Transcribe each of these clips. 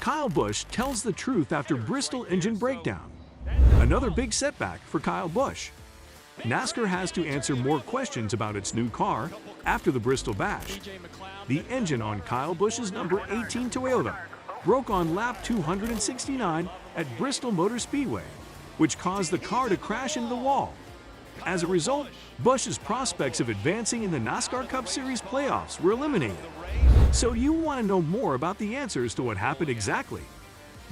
Kyle Busch tells the truth after Bristol engine breakdown. Another big setback for Kyle Busch. NASCAR has to answer more questions about its new car after the Bristol Bash. The engine on Kyle Busch's number 18 Toyota broke on lap 269 at Bristol Motor Speedway, which caused the car to crash into the wall. As a result, Busch's prospects of advancing in the NASCAR Cup Series Playoffs were eliminated. So you want to know more about the answers to what happened exactly?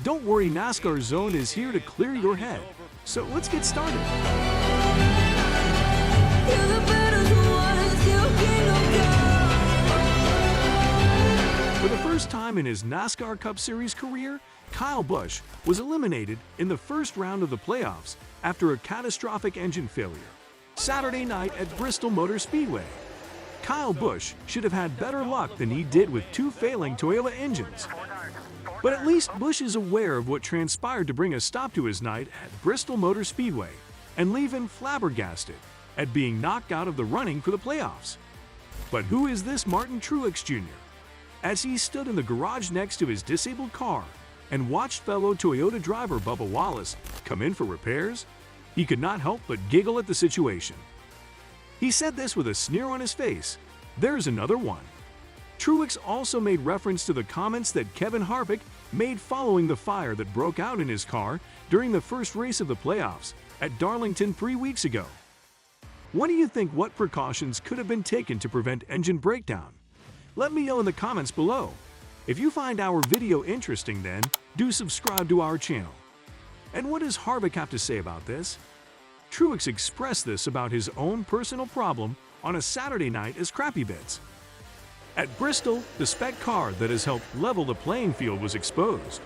Don't worry, NASCAR Zone is here to clear your head. So let's get started. For the first time in his NASCAR Cup Series career, Kyle Busch was eliminated in the first round of the playoffs after a catastrophic engine failure Saturday night at Bristol Motor Speedway. Kyle Busch should have had better luck than he did with two failing Toyota engines. But at least Busch is aware of what transpired to bring a stop to his night at Bristol Motor Speedway and leave him flabbergasted at being knocked out of the running for the playoffs. But who is this Martin Truex Jr.? As he stood in the garage next to his disabled car and watched fellow Toyota driver Bubba Wallace come in for repairs, he could not help but giggle at the situation. He said this with a sneer on his face, "There's another one." Truex also made reference to the comments that Kevin Harvick made following the fire that broke out in his car during the first race of the playoffs at Darlington 3 weeks ago. What do you think? What precautions could have been taken to prevent engine breakdown? Let me know in the comments below. If you find our video interesting, then do subscribe to our channel. And what does Harvick have to say about this? Truex expressed this about his own personal problem on a Saturday night as crappy bits. At Bristol, the spec car that has helped level the playing field was exposed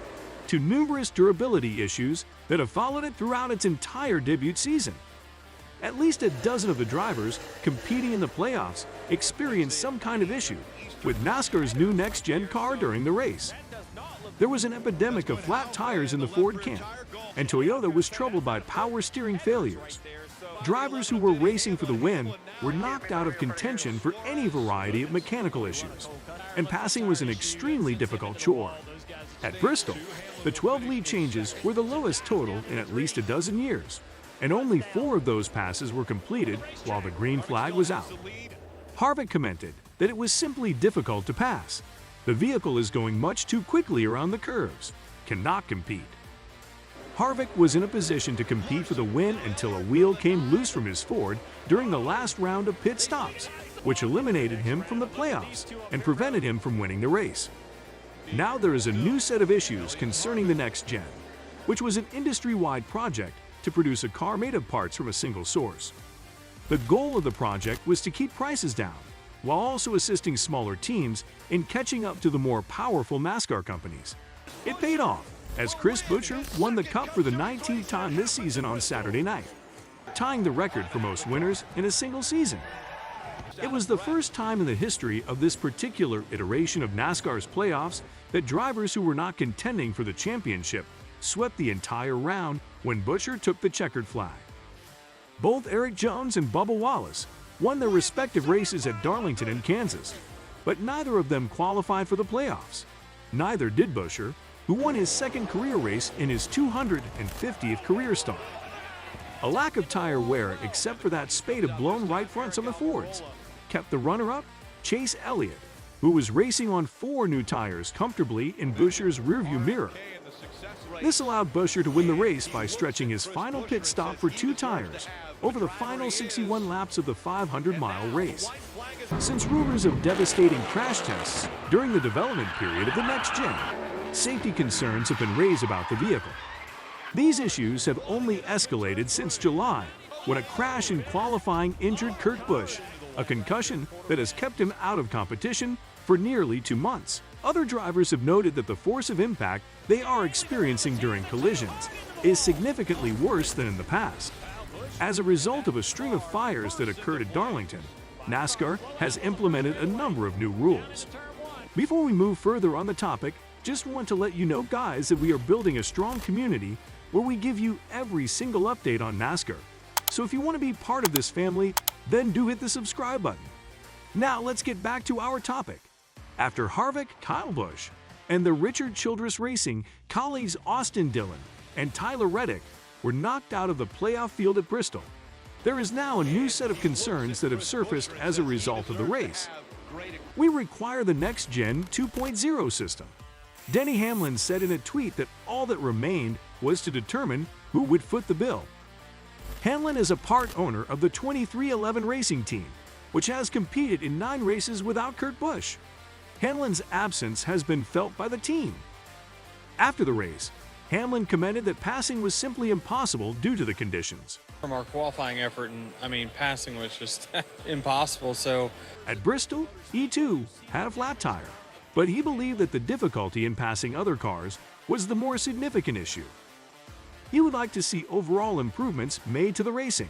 to numerous durability issues that have followed it throughout its entire debut season. At least a dozen of the drivers competing in the playoffs experienced some kind of issue with NASCAR's new next-gen car during the race. There was an epidemic of flat tires in the Ford camp, and Toyota was troubled by power steering failures. Drivers who were racing for the win were knocked out of contention for any variety of mechanical issues, and passing was an extremely difficult chore. At Bristol, the 12 lead changes were the lowest total in at least a dozen years, and only 4 of those passes were completed while the green flag was out. Harvick commented that it was simply difficult to pass. The vehicle is going much too quickly around the curves. Cannot compete. Harvick was in a position to compete for the win until a wheel came loose from his Ford during the last round of pit stops, which eliminated him from the playoffs and prevented him from winning the race. Now there is a new set of issues concerning the next gen, which was an industry-wide project to produce a car made of parts from a single source. The goal of the project was to keep prices down, while also assisting smaller teams in catching up to the more powerful NASCAR companies. It paid off, as Chris Buescher won the Cup for the 19th time this season on Saturday night, tying the record for most winners in a single season. It was the first time in the history of this particular iteration of NASCAR's playoffs that drivers who were not contending for the championship swept the entire round when Buescher took the checkered flag. Both Erik Jones and Bubba Wallace won their respective races at Darlington and Kansas, but neither of them qualified for the playoffs. Neither did Buescher, who won his second career race in his 250th career start. A lack of tire wear, except for that spate of blown right fronts on the Fords, kept the runner-up, Chase Elliott, who was racing on 4 new tires comfortably in Buescher's rearview mirror. This allowed Buescher to win the race by stretching his final pit stop for 2 tires over the final 61 laps of the 500-mile race. Since rumors of devastating crash tests during the development period of the next gen, safety concerns have been raised about the vehicle. These issues have only escalated since July, when a crash in qualifying injured Kurt Busch, a concussion that has kept him out of competition for nearly 2 months. Other drivers have noted that the force of impact they are experiencing during collisions is significantly worse than in the past. As a result of a string of fires that occurred at Darlington, NASCAR has implemented a number of new rules. Before we move further on the topic, just want to let you know, guys, that we are building a strong community where we give you every single update on NASCAR. So if you want to be part of this family, then do hit the subscribe button. Now let's get back to our topic. After Harvick, Kyle Busch, and the Richard Childress Racing colleagues Austin Dillon and Tyler Reddick were knocked out of the playoff field at Bristol. There is now a new set of concerns that have surfaced as a result of the race. We require the next-gen 2.0 system. Denny Hamlin said in a tweet that all that remained was to determine who would foot the bill. Hamlin is a part owner of the 2311 racing team, which has competed in 9 races without Kurt Busch. Hamlin's absence has been felt by the team. After the race, Hamlin commented that passing was simply impossible due to the conditions. From our qualifying effort, and I mean, passing was just impossible, so. At Bristol, he too had a flat tire, but he believed that the difficulty in passing other cars was the more significant issue. He would like to see overall improvements made to the racing.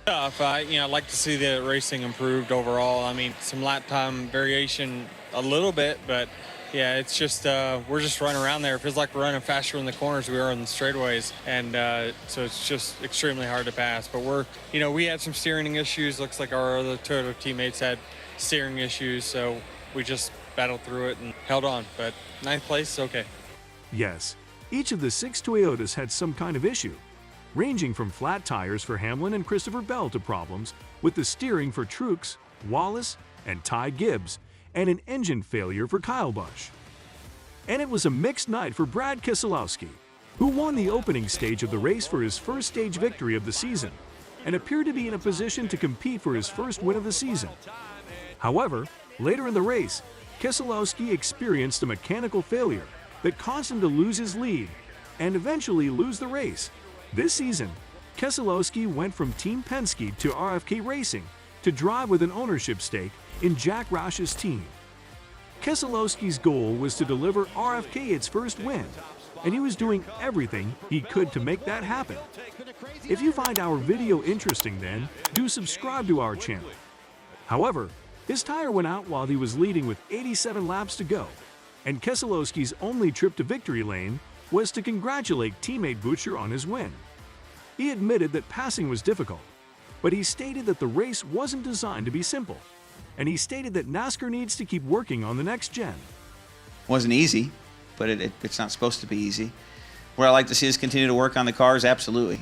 I'd like to see the racing improved overall. I mean, some lap time variation a little bit, but yeah, it's just we're just running around there. It feels like we're running faster in the corners than we are in the straightaways, and so it's just extremely hard to pass. But we had some steering issues. Looks like our other Toyota teammates had steering issues, so we just battled through it and held on. But 9th place is okay. Yes, each of the 6 Toyotas had some kind of issue, ranging from flat tires for Hamlin and Christopher Bell to problems with the steering for Truex, Wallace, and Ty Gibbs, and an engine failure for Kyle Busch. And it was a mixed night for Brad Keselowski, who won the opening stage of the race for his first stage victory of the season and appeared to be in a position to compete for his first win of the season. However, later in the race, Keselowski experienced a mechanical failure that caused him to lose his lead and eventually lose the race. This season, Keselowski went from Team Penske to RFK Racing to drive with an ownership stake in Jack Roush's team. Keselowski's goal was to deliver RFK its first win, and he was doing everything he could to make that happen. If you find our video interesting then, do subscribe to our channel. However, his tire went out while he was leading with 87 laps to go, and Keselowski's only trip to victory lane was to congratulate teammate Buescher on his win. He admitted that passing was difficult, but he stated that the race wasn't designed to be simple, and he stated that NASCAR needs to keep working on the next gen. Wasn't easy, but it's not supposed to be easy. What I like to see is continue to work on the cars, absolutely.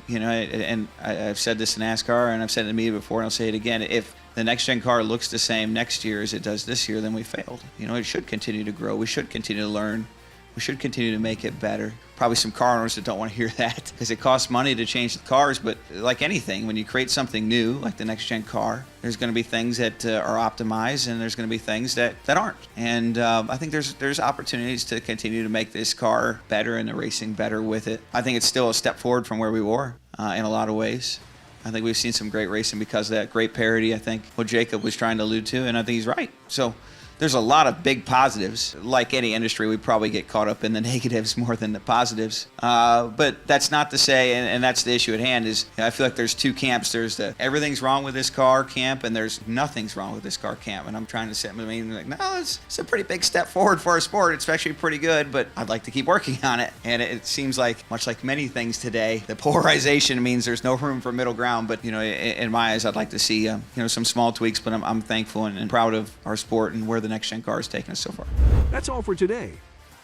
I've said this to NASCAR, and I've said it to me before, and I'll say it again. If the next-gen car looks the same next year as it does this year, then we failed. It should continue to grow. We should continue to learn. We should continue to make it better. Probably some car owners that don't want to hear that because it costs money to change the cars, but like anything, when you create something new, like the next-gen car, there's going to be things that are optimized and there's going to be things that aren't. And I think there's opportunities to continue to make this car better and the racing better with it. I think it's still a step forward from where we were in a lot of ways. I think we've seen some great racing because of that great parity, I think, what Jacob was trying to allude to, and I think he's right. So there's a lot of big positives. Like any industry, we probably get caught up in the negatives more than the positives. But that's not to say, and that's the issue at hand, is I feel like there's 2 camps. There's the everything's wrong with this car camp, and there's nothing's wrong with this car camp. And I'm trying to set my meaning like, no, it's a pretty big step forward for our sport. It's actually pretty good, but I'd like to keep working on it. And it seems like, much like many things today, the polarization means there's no room for middle ground. But in my eyes, I'd like to see some small tweaks. But I'm thankful and proud of our sport and where the next-gen car has taken us so far. That's all for today.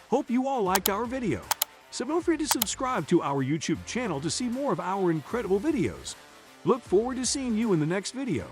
Hope you all liked our video. So don't forget to subscribe to our YouTube channel to see more of our incredible videos. Look forward to seeing you in the next video.